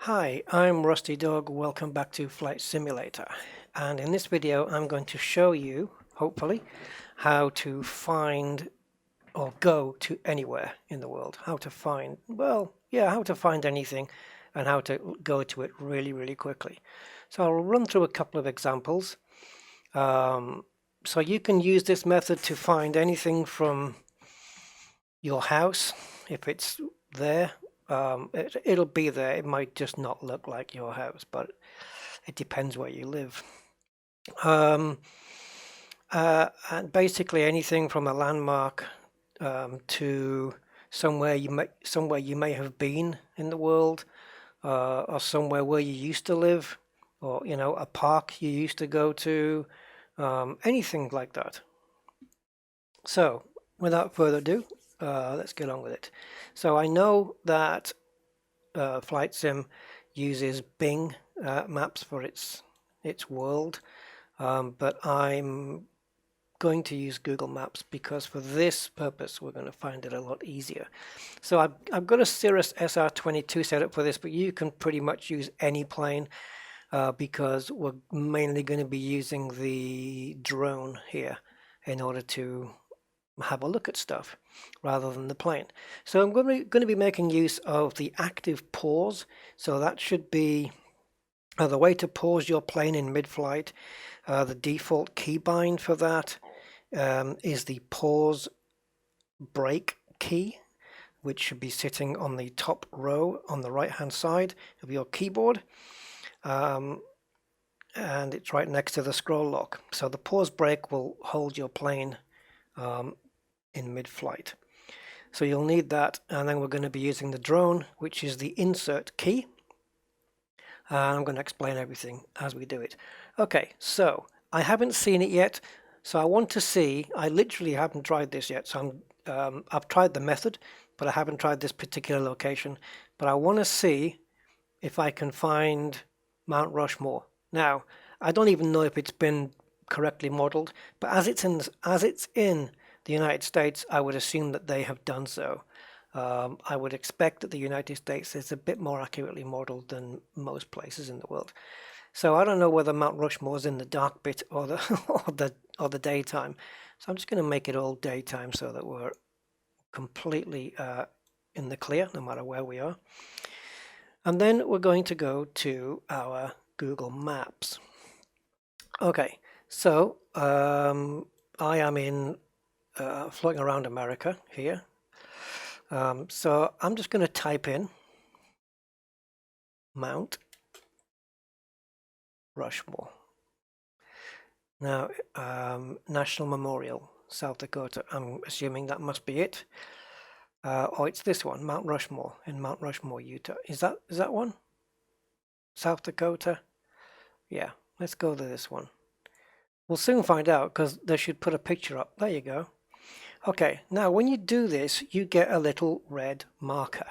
Hi, I'm Rusty Dog. Welcome back to Flight Simulator. And in this video, I'm going to show you, hopefully, how to find or go to anywhere in the world. How to find, well, yeah, how to find anything and how to go to it really, really quickly. So I'll run through a couple of examples. So you can use this method to find anything from your house, if it's there. It'll be there. It might just not look like your house, but it depends where you live. Um, and basically anything from a landmark to somewhere you may have been in the world, or somewhere where you used to live, or a park you used to go to, anything like that. So without further ado, let's get on with it. So I know that Flight Sim uses Bing maps for its world, but I'm going to use Google Maps because for this purpose we're going to find it a lot easier. So I've got a Cirrus SR22 set up for this, but you can pretty much use any plane because we're mainly going to be using the drone here in order to have a look at stuff rather than the plane. So I'm going to be making use of the active pause. So that should be the way to pause your plane in mid-flight. The default keybind for that is the pause brake key, which should be sitting on the top row on the right hand side of your keyboard. And it's right next to the scroll lock. So the pause brake will hold your plane in mid-flight. So you'll need that, and then we're going to be using the drone, which is the insert key. I'm going to explain everything as we do it. Okay, so I haven't seen it yet, so I want to see. I literally haven't tried this yet, so I've tried the method, but I haven't tried this particular location. But I want to see if I can find Mount Rushmore. Now, I don't even know if it's been correctly modeled, but as it's in the United States, I would assume that they have done so. I would expect that the United States is a bit more accurately modeled than most places in the world. So I don't know whether Mount Rushmore is in the dark bit or the or the daytime. So I'm just going to make it all daytime so that we're completely in the clear no matter where we are. And then we're going to go to our Google Maps. Okay, so I am in floating around America here. So I'm just going to type in Mount Rushmore. Now, National Memorial, South Dakota. I'm assuming that must be it. Oh, it's this one, Mount Rushmore in Mount Rushmore, Utah. Is that one? South Dakota? Yeah, let's go to this one. We'll soon find out because they should put a picture up. There you go. Okay, now when you do this, you get a little red marker.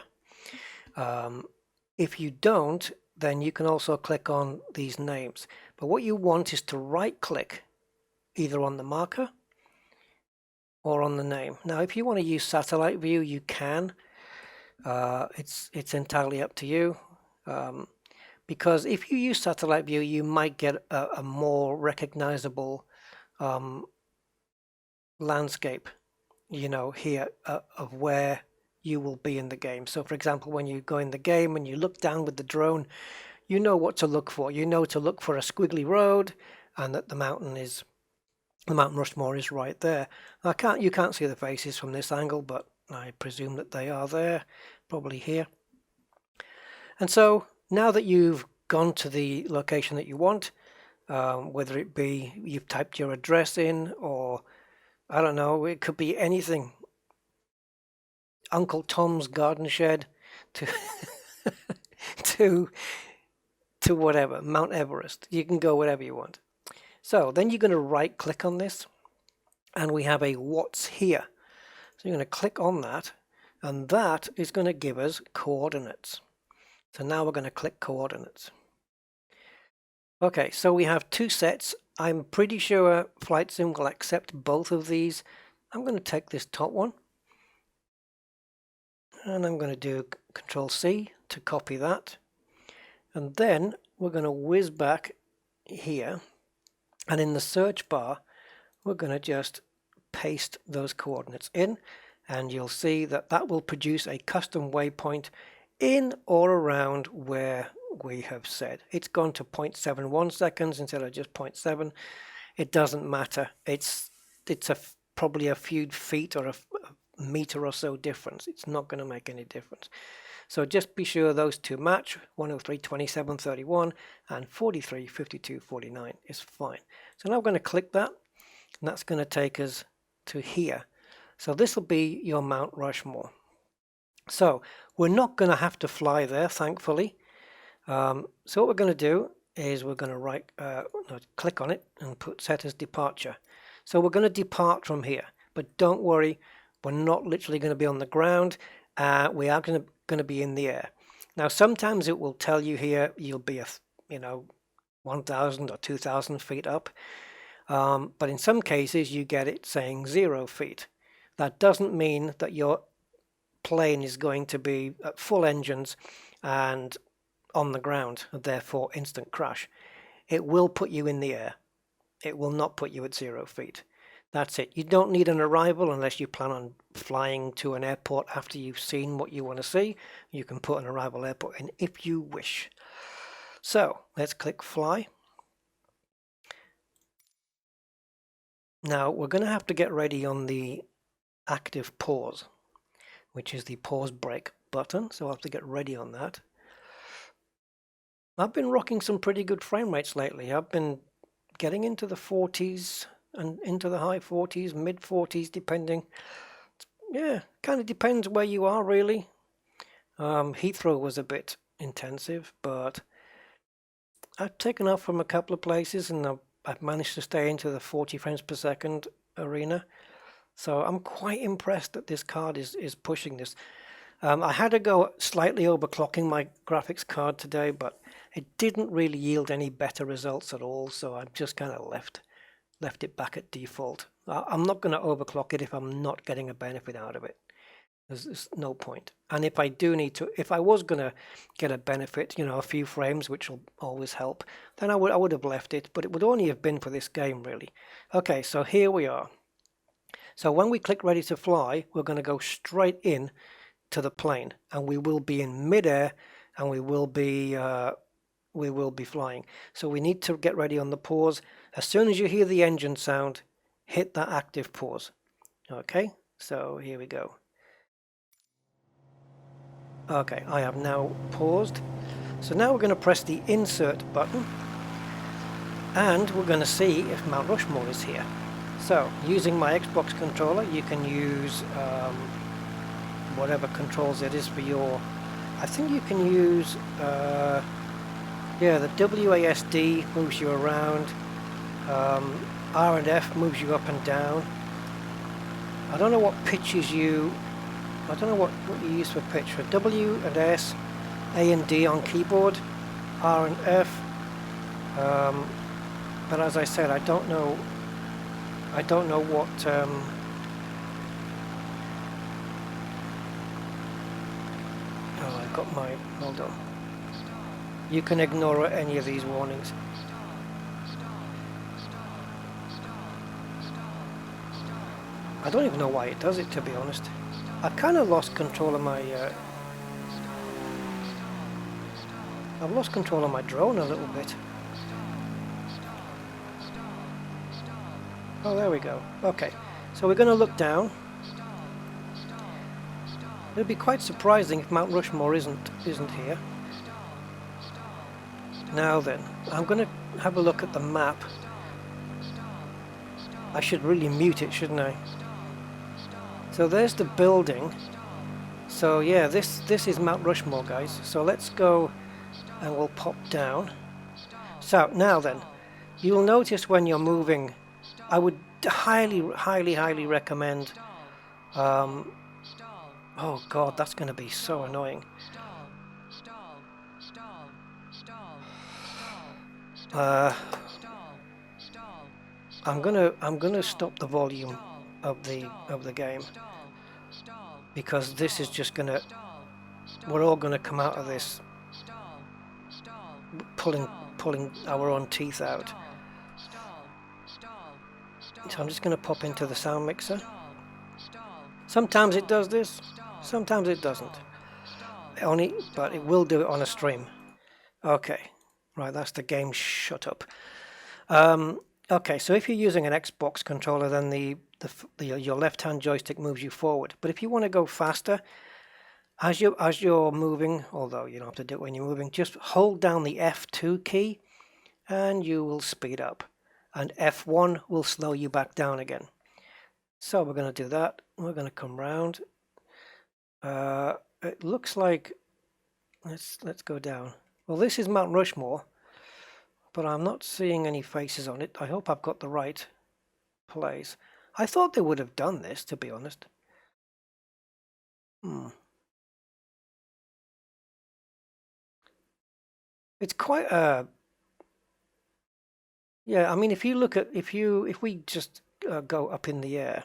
If you don't, then you can also click on these names. But what you want is to right click either on the marker or on the name. Now, if you want to use satellite view, you can. It's entirely up to you. Because if you use satellite view, you might get a more recognizable landscape, here of where you will be in the game. So for example, when you go in the game and you look down with the drone, you know what to look for. You know to look for a squiggly road and that the Mount Rushmore is right there. You can't see the faces from this angle, but I presume that they are there, probably here. And so now that you've gone to the location that you want, whether it be you've typed your address in, or I don't know, it could be anything. Uncle Tom's garden shed to to whatever, Mount Everest. You can go whatever you want. So then you're going to right click on this and we have a what's here. So you're going to click on that and that is going to give us coordinates. So now we're going to click coordinates. Okay, so we have two sets. I'm pretty sure Flight Sim will accept both of these. I'm going to take this top one and I'm going to do Control C to copy that. And then we're going to whiz back here, and in the search bar we're going to just paste those coordinates in, and you'll see that that will produce a custom waypoint in or around where we have said. It's gone to 0.71 seconds instead of just 0.7. It doesn't matter. It's probably a few feet or a meter or so difference. It's not going to make any difference. So just be sure those two match. 103.27.31 and 43.52.49 is fine. So now we're going to click that, and that's going to take us to here. So this will be your Mount Rushmore. So we're not going to have to fly there, thankfully. So what we're going to do is we're going to click on it and put set as departure. So we're going to depart from here, but don't worry, we're not literally going to be on the ground. We are going to be in the air. Now sometimes it will tell you here you'll be 1,000 or 2,000 feet up, but in some cases you get it saying 0 feet. That doesn't mean that your plane is going to be at full engines and on the ground, and therefore instant crash. It will put you in the air. It will not put you at 0 feet. That's it. You don't need an arrival unless you plan on flying to an airport after you've seen what you want to see. You can put an arrival airport in if you wish. So let's click fly. Now we're going to have to get ready on the active pause, which is the pause brake button. So I'll have to get ready on that. I've been rocking some pretty good frame rates lately. I've been getting into the 40s and into the high 40s, mid 40s, depending. Yeah, kind of depends where you are, really. Heathrow was a bit intensive, but I've taken off from a couple of places, and I've managed to stay into the 40 frames per second arena. So I'm quite impressed that this card is pushing this. I had to go slightly overclocking my graphics card today, but it didn't really yield any better results at all, so I've just kind of left it back at default. I'm not going to overclock it if I'm not getting a benefit out of it. There's no point. And if I do need to, if I was going to get a benefit, a few frames, which will always help, then I would have left it, but it would only have been for this game, really. Okay, so here we are. So when we click ready to fly, we're going to go straight in to the plane, and we will be in midair, and we will be flying. So we need to get ready on the pause. As soon as you hear the engine sound, hit that active pause. Okay, so here we go. Okay, I have now paused. So now we're going to press the insert button, and we're going to see if Mount Rushmore is here. So using my Xbox controller, you can use whatever controls it is for your, I think you can use the WASD moves you around, R and F moves you up and down. I don't know what pitches you, I don't know what you use for pitch. For W and S, A and D on keyboard, R and F, but as I said, I don't know what I got my, hold on. You can ignore any of these warnings. I don't even know why it does it, to be honest. I've kind of lost control of my I've lost control of my drone a little bit. Oh, there we go. Okay, so we're going to look down. It'll be quite surprising if Mount Rushmore isn't here. Now then, I'm going to have a look at the map. I should really mute it, shouldn't I? So there's the building. So yeah, this is Mount Rushmore, guys. So let's go and we'll pop down. So now then, you'll notice when you're moving, I would highly recommend oh god, that's going to be so annoying. I'm gonna stop the volume of the game, because this is just gonna, we're all gonna come out of this pulling our own teeth out. So I'm just going to pop into the sound mixer. Sometimes it does this, sometimes it doesn't. But it will do it on a stream. Okay, right, that's the game shut up. Okay, so if you're using an Xbox controller, then your left-hand joystick moves you forward. But if you want to go faster, as you're moving, although you don't have to do it when you're moving, just hold down the F2 key, and you will speed up. And F1 will slow you back down again. So we're going to do that. We're going to come round. It looks like let's go down. Well, this is Mount Rushmore, but I'm not seeing any faces on it. I hope I've got the right place. I thought they would have done this, to be honest. It's quite a yeah. I mean, if you look at if we just go up in the air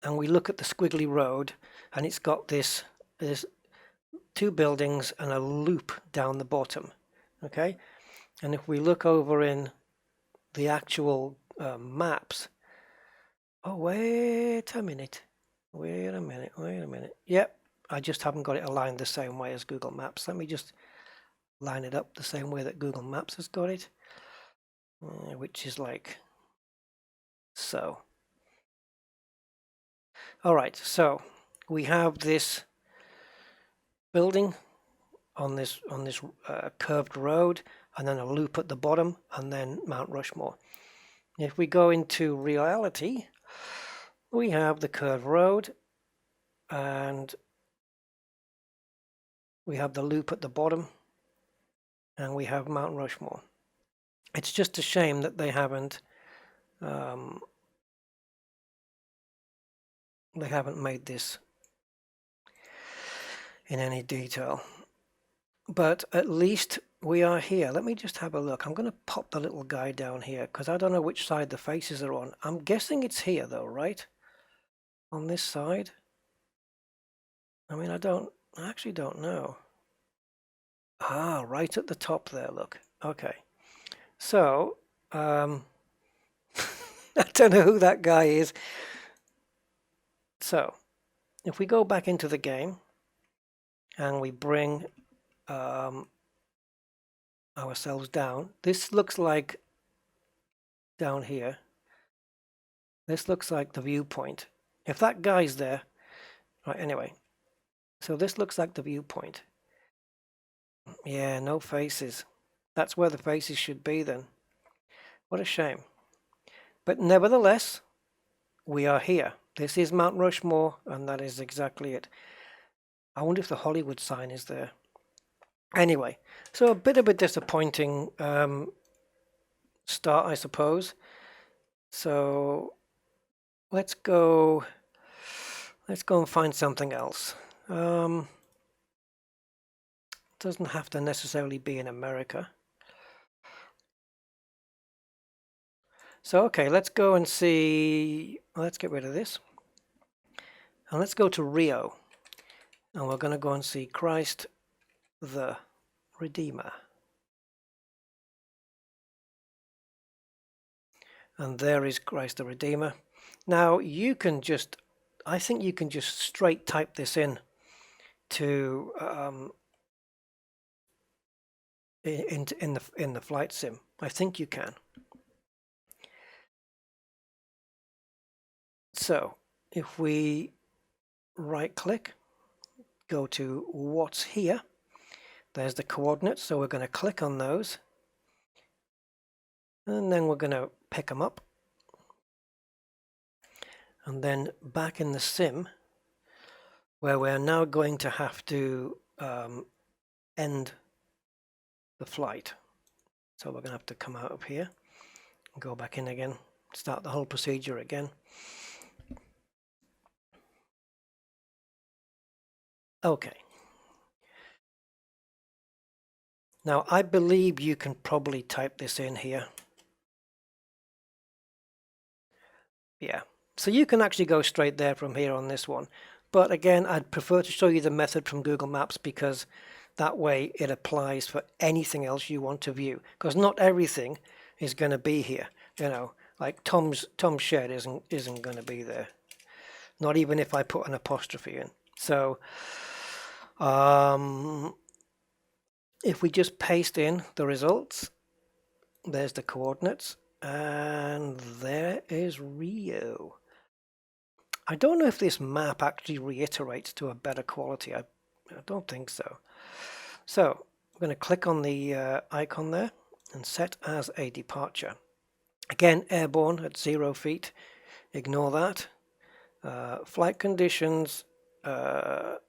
and we look at the squiggly road, and it's got this two buildings and a loop down the bottom, okay? And if we look over in the actual maps, oh, wait a minute. Yep, I just haven't got it aligned the same way as Google Maps. Let me just line it up the same way that Google Maps has got it, which is like so. All right, so we have this building on this curved road, and then a loop at the bottom, and then Mount Rushmore. If we go into reality, we have the curved road, and we have the loop at the bottom, and we have Mount Rushmore. It's just a shame that they haven't made this in any detail. But at least we are here. Let me just have a look. I'm going to pop the little guy down here because I don't know which side the faces are on. I'm guessing it's here though, right? On this side? I mean, I actually don't know. Ah, right at the top there, look. Okay. So, I don't know who that guy is. So, if we go back into the game and we bring ourselves down, this looks like down here. This looks like the viewpoint. If that guy's there, right, anyway. So this looks like the viewpoint. Yeah, no faces. That's where the faces should be then. What a shame. But nevertheless, we are here. This is Mount Rushmore, and that is exactly it. I wonder if the Hollywood sign is there. Anyway, so a bit of a disappointing start, I suppose. So let's go and find something else. Doesn't have to necessarily be in America. So okay, let's go and see. Let's get rid of this, and let's go to Rio, and we're going to go and see Christ the Redeemer. And there is Christ the Redeemer. Now you can just, I think you can just straight type this in to in the flight sim. I think you can. So if we right click, go to what's here, there's the coordinates, so we're going to click on those, and then we're going to pick them up, and then back in the sim where we're now going to have to end the flight. So we're going to have to come out of here and go back in again, start the whole procedure again. Okay. Now I believe you can probably type this in here. Yeah, so you can actually go straight there from here on this one. But again, I'd prefer to show you the method from Google Maps because That way it applies for anything else you want to view, because not everything is going to be here. You know, like Tom's shed isn't going to be there. Not even if I put an apostrophe in. So if we just paste in the results, there's the coordinates, and there is Rio. I don't know if this map actually reiterates to a better quality. I don't think so. So I'm going to click on the icon there and set as a departure. Again, airborne at 0 feet. Ignore that. Flight conditions. I've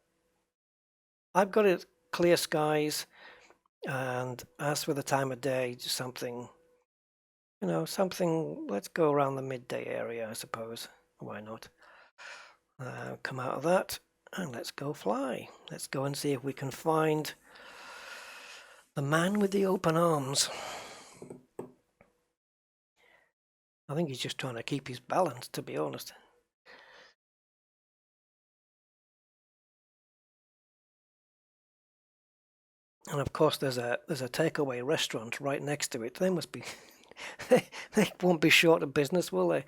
got it clear skies, and as for the time of day, just something, you know, something. Let's go around the midday area, I suppose. Why not? Come out of that, and let's go fly. Let's go and see if we can find the man with the open arms. I think he's just trying to keep his balance, to be honest. And of course, there's a takeaway restaurant right next to it. They must be, they won't be short of business, will they?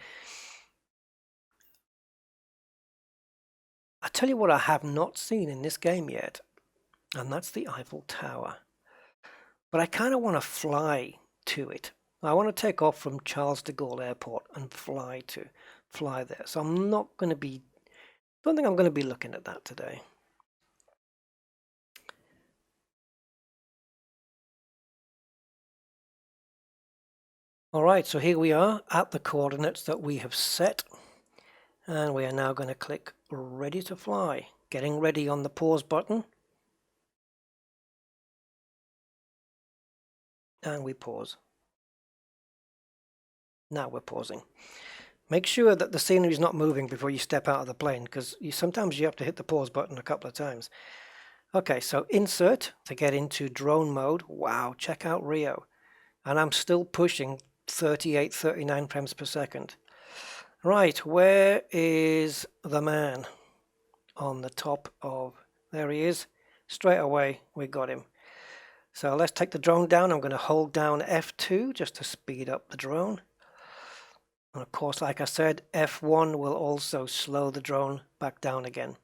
I tell you what I have not seen in this game yet, and that's the Eiffel Tower. But I kind of want to fly to it. I want to take off from Charles de Gaulle Airport and fly there. So I'm not going to be, don't think I'm going to be looking at that today. All right, so here we are at the coordinates that we have set, and we are now going to click ready to fly. Getting ready on the pause button, and we pause. Now we're pausing. Make sure that the scenery is not moving before you step out of the plane, because sometimes you have to hit the pause button a couple of times. Okay, so insert to get into drone mode. Wow, check out Rio. And I'm still pushing 38, 39 frames per second. Right, where is the man? On the top of, there he is. Straight away, we got him. So let's take the drone down. I'm going to hold down F2 just to speed up the drone. And of course, like I said, F1 will also slow the drone back down again.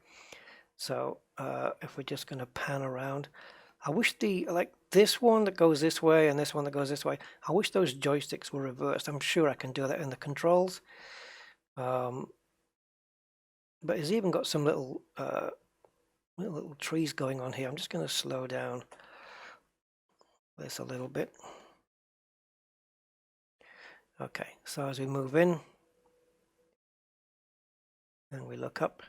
So if we're just going to pan around, I wish this one that goes this way and this one that goes this way, I wish those joysticks were reversed. I'm sure I can do that in the controls. But it's even got some little trees going on here. I'm just going to slow down this a little bit. Okay, so as we move in and we look up,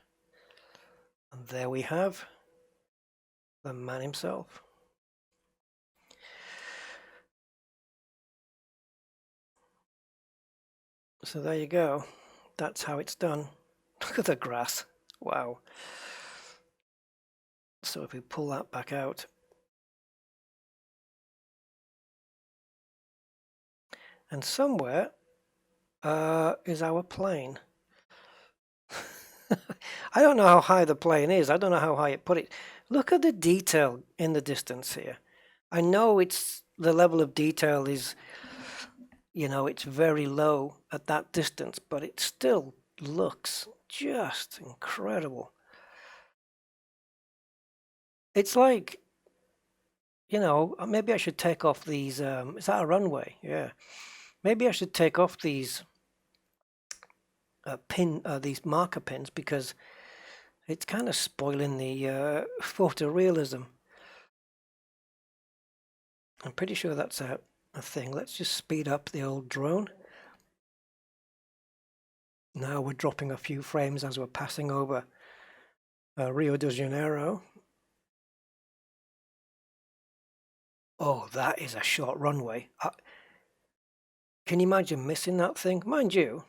and there we have the man himself. So there you go. That's how it's done. Look at the grass. Wow. So if we pull that back out, and somewhere is our plane. I don't know how high the plane is. I don't know how high it put it. Look at the detail in the distance here. I know it's the level of detail is, you know, it's very low at that distance, but it still looks just incredible. It's like, you know, maybe I should take off these. Is that a runway? Yeah. Maybe I should take off these these marker pins, because it's kind of spoiling the photorealism. I'm pretty sure that's a thing. Let's just speed up the old drone. Now we're dropping a few frames as we're passing over Rio de Janeiro. Oh, that is a short runway. Can you imagine missing that thing? Mind you,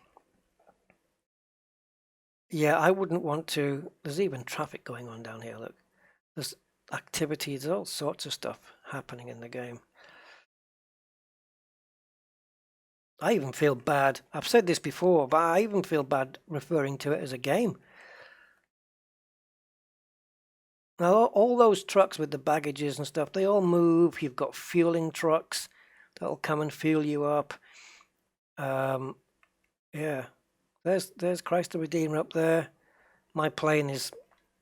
yeah, I wouldn't want to. There's even traffic going on down here, look. There's activities, all sorts of stuff happening in the game. I even feel bad. I've said this before, but I even feel bad referring to it as a game. Now, all those trucks with the baggages and stuff, they all move. You've got fueling trucks that'll come and fuel you up. Yeah, there's Christ the Redeemer up there. My plane is,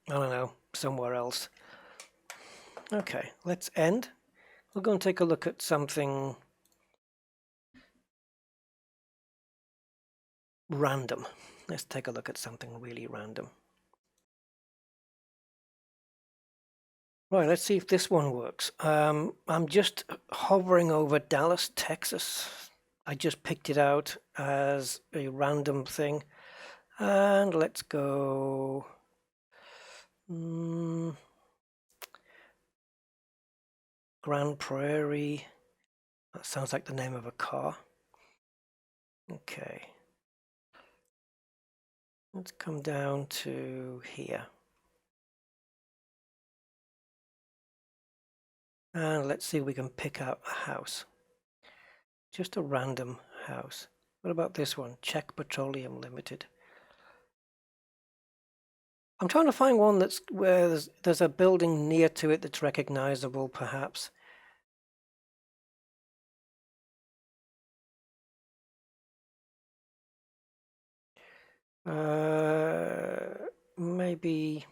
I don't know, somewhere else. Okay, let's end. We'll go and take a look at something random. Let's take a look at something really random. Right, let's see if this one works. I'm just hovering over Dallas, Texas. I just picked it out as a random thing. And let's go... Grand Prairie. That sounds like the name of a car. Okay. Let's come down to here. And let's see if we can pick out a house. Just a random house. What about this one? Czech Petroleum Limited. I'm trying to find one that's where there's a building near to it that's recognizable, perhaps. Maybe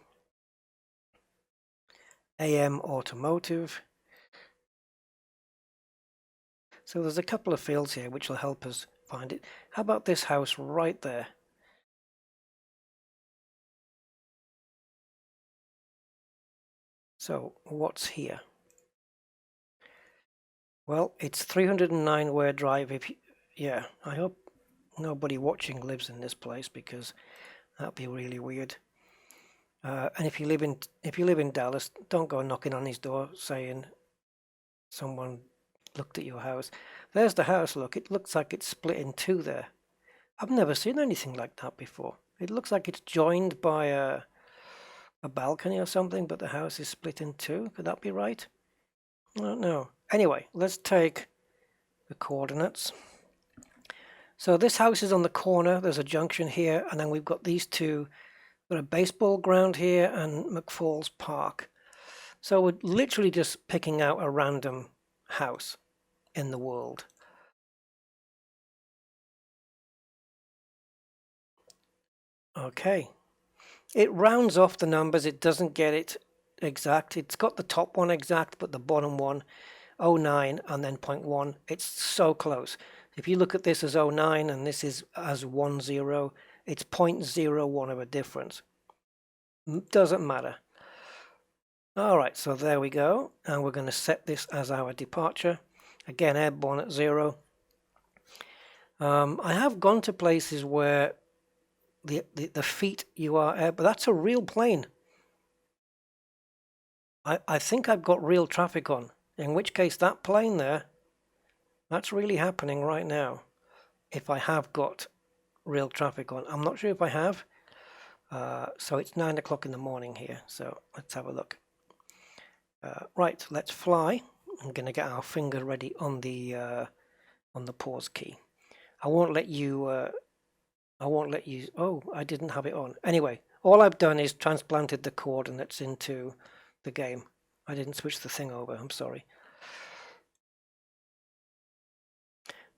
AM Automotive. So there's a couple of fields here which will help us find it. How about this house right there? So what's here? Well, it's 309 Ware Drive. Yeah, I hope nobody watching lives in this place because that'd be really weird. And if you live in Dallas, don't go knocking on his door saying someone looked at your house. There's the house. Look, it looks like it's split in two there. I've never seen anything like that before. It looks like it's joined by a balcony or something, but the house is split in two. Could that be right? I don't know. Anyway, let's take the coordinates. So this house is on the corner. There's a junction here, and then we've got these two. We've got a baseball ground here and McFalls Park. So we're literally just picking out a random house in the world. Okay. It rounds off the numbers. It doesn't get it exact. It's got the top one exact, but the bottom one, 09 and then 0.1. It's so close. If you look at this as 09 and this is as 10, it's 0.01 of a difference. Doesn't matter. All right, so there we go. And we're going to set this as our departure. Again, airborne at 0. I have gone to places where the feet you are air, but that's a real plane. I think I've got real traffic on, in which case that plane there, that's really happening right now. If I have got real traffic on. I'm not sure if I have. So it's 9 o'clock in the morning here. So let's have a look. Right, let's fly. I'm going to get our finger ready on the pause key. I won't let you. Oh, I didn't have it on. Anyway, all I've done is transplanted the coordinates into the game. I didn't switch the thing over. I'm sorry.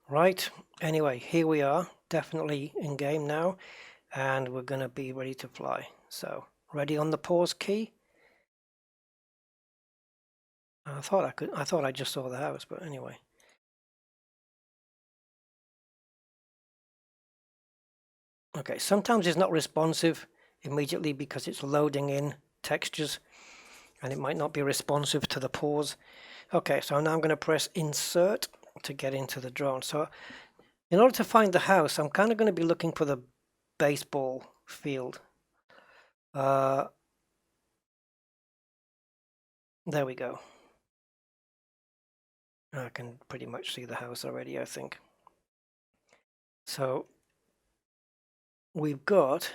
Right. Anyway, here we are. Definitely in game now, and we're going to be ready to fly. So, ready on the pause key. I thought I just saw the house, but anyway. Okay, sometimes it's not responsive immediately because it's loading in textures and it might not be responsive to the pause. Okay, so now I'm going to press insert to get into the drone. So in order to find the house, I'm kind of going to be looking for the baseball field. There we go. I can pretty much see the house already, I think. So we've got,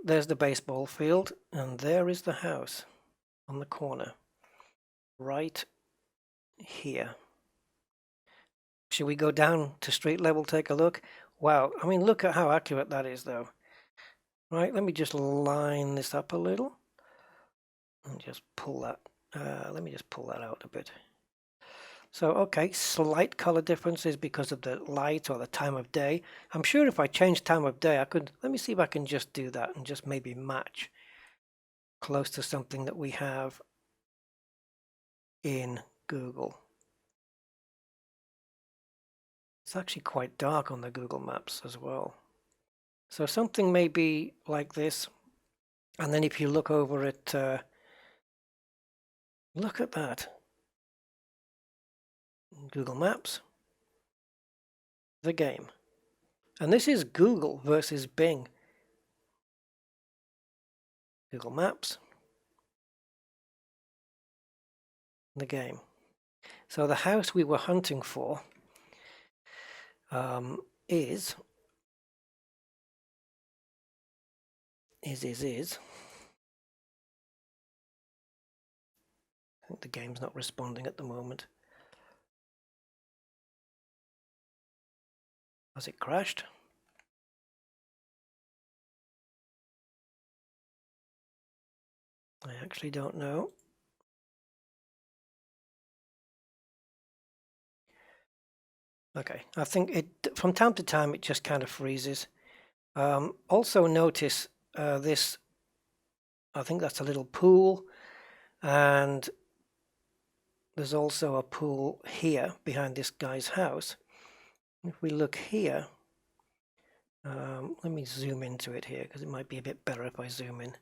there's the baseball field, and there is the house on the corner, right here. Should we go down to street level, take a look? Wow, I mean, look at how accurate that is, though. Right, let me just line this up a little. and just pull that. Let me just pull that out a bit. So, okay, slight color differences because of the light or the time of day. I'm sure if I change time of day, I could, let me see if I can just do that and just maybe match close to something that we have in Google. It's actually quite dark on the Google Maps as well. So something may be like this. And then if you look over at, look at that. Google Maps, the game. And this is Google versus Bing. Google Maps, the game. So the house we were hunting for is. I think the game's not responding at the moment. Has it crashed? I actually don't know. Okay, I think it from time to time it just kind of freezes. Also notice this, I think that's a little pool, and there's also a pool here behind this guy's house. If we look here, let me zoom into it here because it might be a bit better if I zoom in.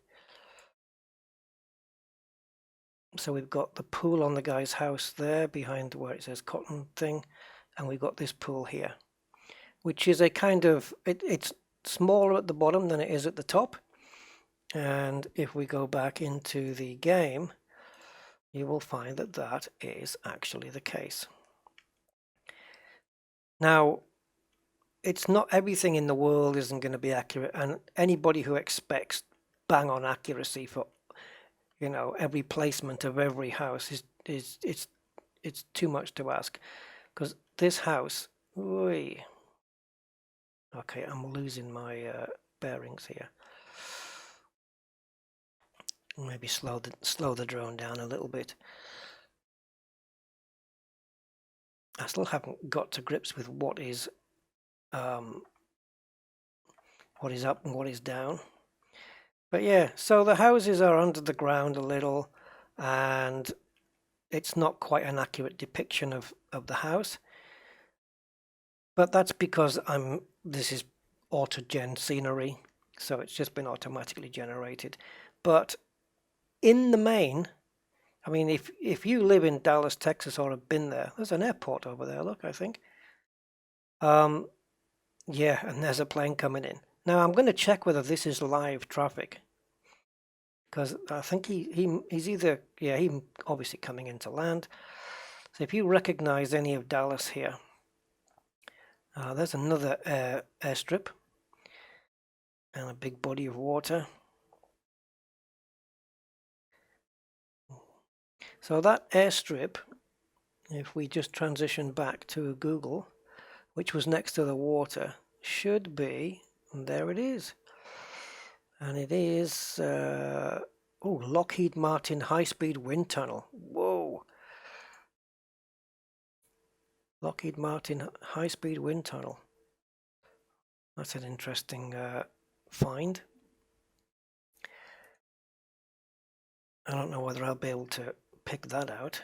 So we've got the pool on the guy's house there behind where it says cotton thing, and we've got this pool here, which is a kind of, it's smaller at the bottom than it is at the top. And if we go back into the game, you will find that that is actually the case. Now, it's not everything in the world isn't going to be accurate, and anybody who expects bang on accuracy for, you know, every placement of every house it's too much to ask, because this house, okay, I'm losing my bearings here. Maybe slow the drone down a little bit. I still haven't got to grips with what is up and what is down. But yeah, so the houses are under the ground a little, and it's not quite an accurate depiction of the house. But that's because this is auto-gen scenery, so it's just been automatically generated. But in the main, I mean, if you live in Dallas, Texas, or have been there, there's an airport over there, look, I think. Yeah, and there's a plane coming in. Now I'm going to check whether this is live traffic, because I think he's either, yeah, he's obviously coming into land. So if you recognize any of Dallas here, there's another airstrip and a big body of water. So that airstrip, if we just transition back to Google, which was next to the water, should be, and there it is. And it is, Lockheed Martin high-speed wind tunnel. Whoa. Lockheed Martin high-speed wind tunnel. That's an interesting find. I don't know whether I'll be able to pick that out.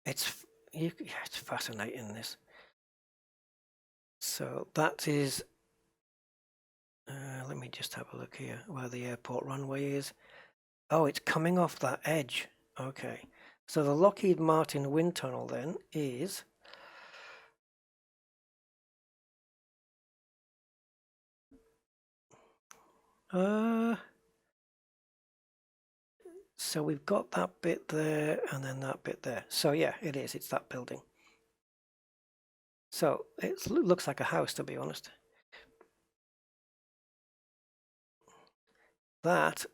It's fascinating, this. So that is, let me just have a look here where the airport runway is. Oh, it's coming off that edge. Okay. So the Lockheed Martin wind tunnel then is so we've got that bit there and then that bit there. So yeah, it is. It's that building. So it looks like a house, to be honest. That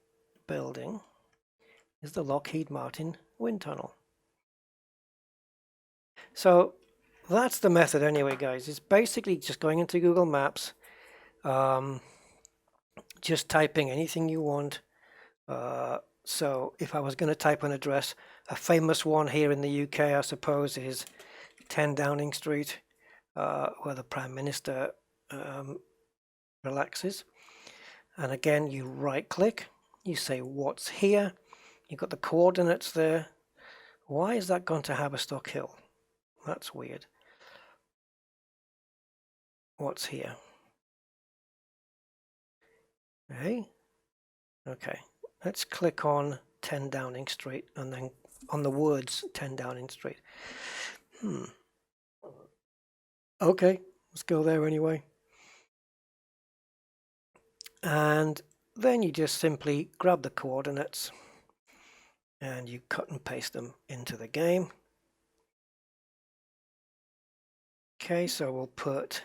building is the Lockheed Martin wind tunnel. So that's the method anyway, guys. It's basically just going into Google Maps, just typing anything you want, So if I was going to type an address, a famous one here in the UK, I suppose, is 10 Downing Street, where the Prime Minister relaxes. And again, you right click, you say what's here, you've got the coordinates there. Why is that going to Haverstock Hill? That's weird. What's here? Okay, let's click on 10 Downing Street and then on the words 10 Downing Street. Okay, let's go there anyway. And then you just simply grab the coordinates and you cut and paste them into the game. Okay, so we'll put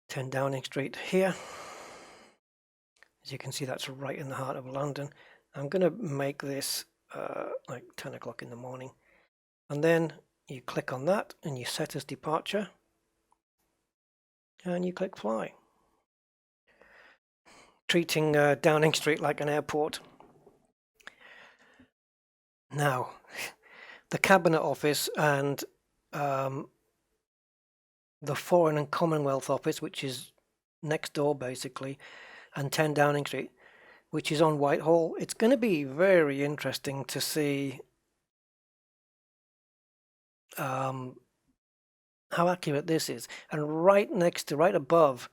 10 Downing Street here. As you can see, that's right in the heart of London. I'm going to make this like 10 o'clock in the morning. And then you click on that and you set as departure. And you click fly. Treating Downing Street like an airport. Now, the Cabinet Office and the Foreign and Commonwealth Office, which is next door basically, and 10 Downing Street, which is on Whitehall. It's going to be very interesting to see how accurate this is. And right next to, right above,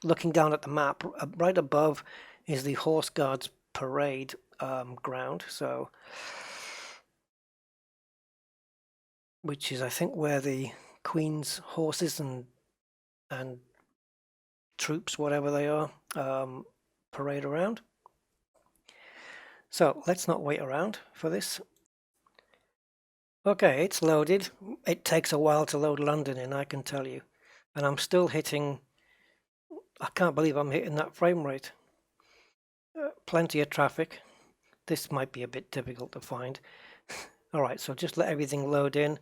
looking down at the map, right above is the Horse Guards parade ground. So, which is, I think, where the Queen's horses and troops, whatever they are, parade around. So let's not wait around for this. Okay, it's loaded. It takes a while to load London in, I can tell you. And I'm still hitting, I can't believe I'm hitting that frame rate. Plenty of traffic. This might be a bit difficult to find. All right, so just let everything load in.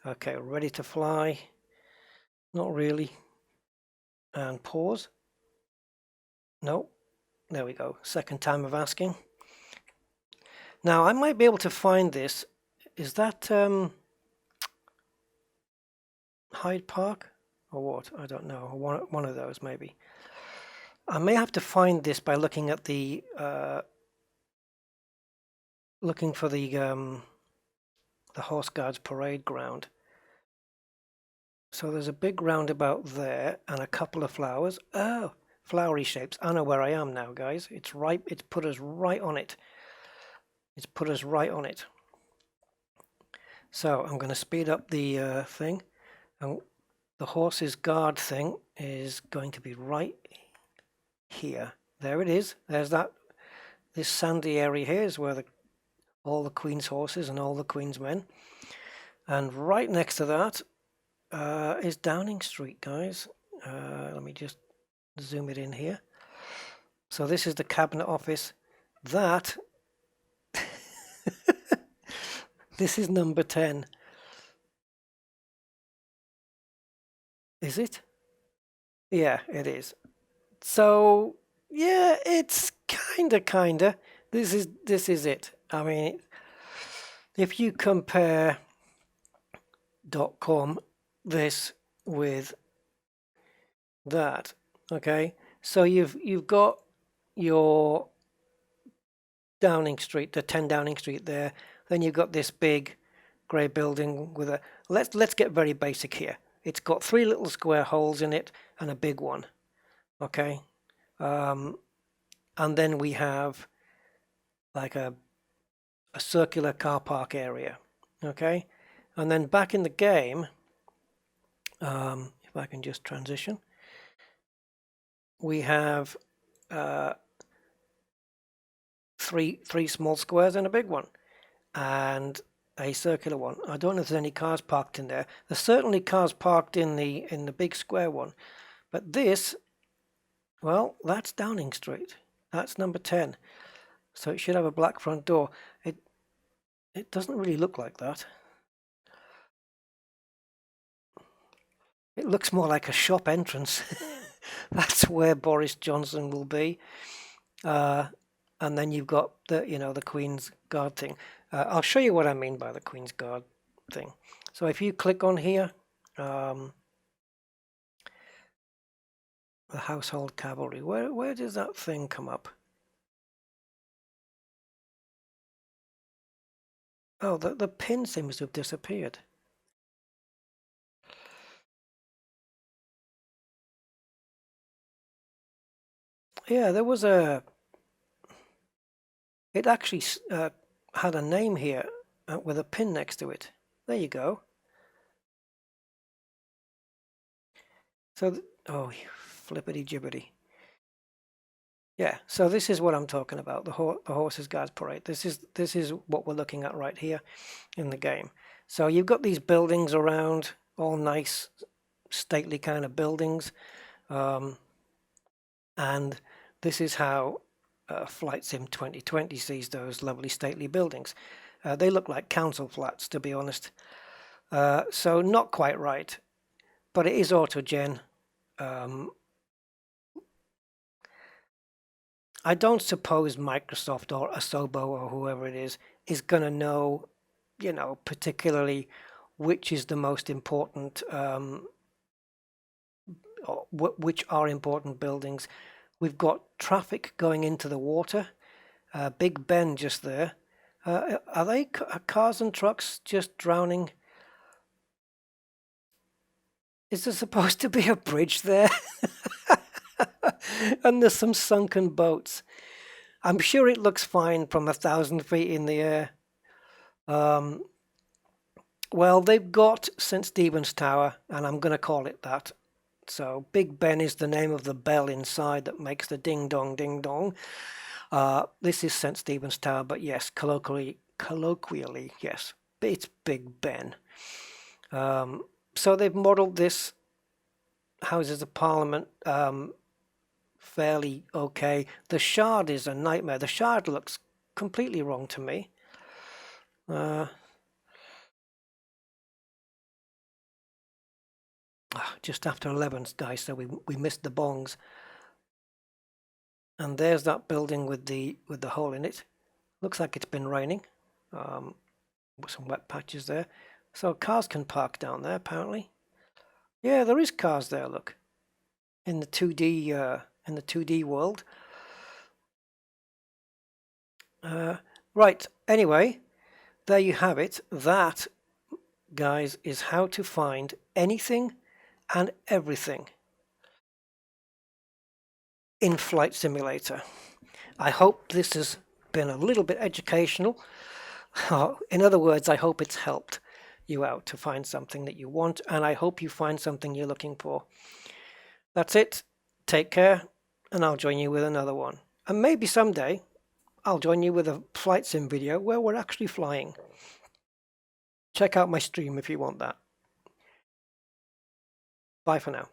Okay, ready to fly. Not really. And pause. No, there we go. Second time of asking. Now I might be able to find this. Is that Hyde Park or what? I don't know. One of those maybe. I may have to find this by looking at the looking for the Horse Guards parade ground. So there's a big roundabout there and a couple of flowers. Oh, flowery shapes. I know where I am now, guys. It's right. It's put us right on it. It's put us right on it. So I'm going to speed up the thing, and the Horses Guard thing is going to be right here. There it is. There's that. This sandy area here is where all the Queen's horses and all the Queen's men. And right next to that is Downing Street, guys. Let me just zoom it in here. So this is the Cabinet Office. That this is number 10. Is it? Yeah, it is. So yeah, it's kinda. This is it. I mean, if you compare .com this with that, okay, so you've got your Downing Street, the 10 Downing Street there. Then you've got this big grey building with a let's get very basic here. It's got 3 little square holes in it and a big one, okay, and then we have like a circular car park area, okay, and then back in the game, if I can just transition, we have three small squares and a big one, and a circular one. I don't know if there's any cars parked in there. There's certainly cars parked in the big square one, but this, well, that's Downing Street. That's number 10. So it should have a black front door. It doesn't really look like that. It looks more like a shop entrance. That's where Boris Johnson will be. and then you've got the, you know, the Queen's Guard thing. I'll show you what I mean by the Queen's Guard thing. So if you click on here, the Household Cavalry, where does that thing come up? Oh, the pin seems to have disappeared. Yeah, there was a... It actually had a name here with a pin next to it. There you go. So, oh, flippity jibbity. Yeah, so this is what I'm talking about, the Horses Guards Parade. This is what we're looking at right here in the game. So you've got these buildings around, all nice, stately kind of buildings. And this is how Flight Sim 2020 sees those lovely stately buildings. They look like council flats, to be honest. So not quite right, but it is auto-gen. I don't suppose Microsoft or Asobo or whoever it is going to know, you know, particularly which is the most important, or which are important buildings. We've got traffic going into the water. Big Ben just there. Are they cars and trucks just drowning? Is there supposed to be a bridge there? And there's some sunken boats. I'm sure it looks fine from 1,000 feet in the air. Well, they've got St. Stephen's Tower, and I'm going to call it that. So Big Ben is the name of the bell inside that makes the ding dong ding dong. This is St. Stephen's Tower, but yes, colloquially, yes, it's Big Ben. So they've modelled this Houses of Parliament fairly okay. The Shard is a nightmare. The Shard looks completely wrong to me. Just after 11, guys, so we missed the bongs. And there's that building with the hole in it. Looks like it's been raining. With some wet patches there. So cars can park down there, apparently. Yeah, there is cars there, look. In the 2D world. Right, anyway, there you have it. That, guys, is how to find anything and everything in Flight Simulator. I hope this has been a little bit educational. In other words, I hope it's helped you out to find something that you want, and I hope you find something you're looking for. That's it. Take care, and I'll join you with another one. And maybe someday I'll join you with a flight sim video where we're actually flying. Check out my stream if you want that. Bye for now.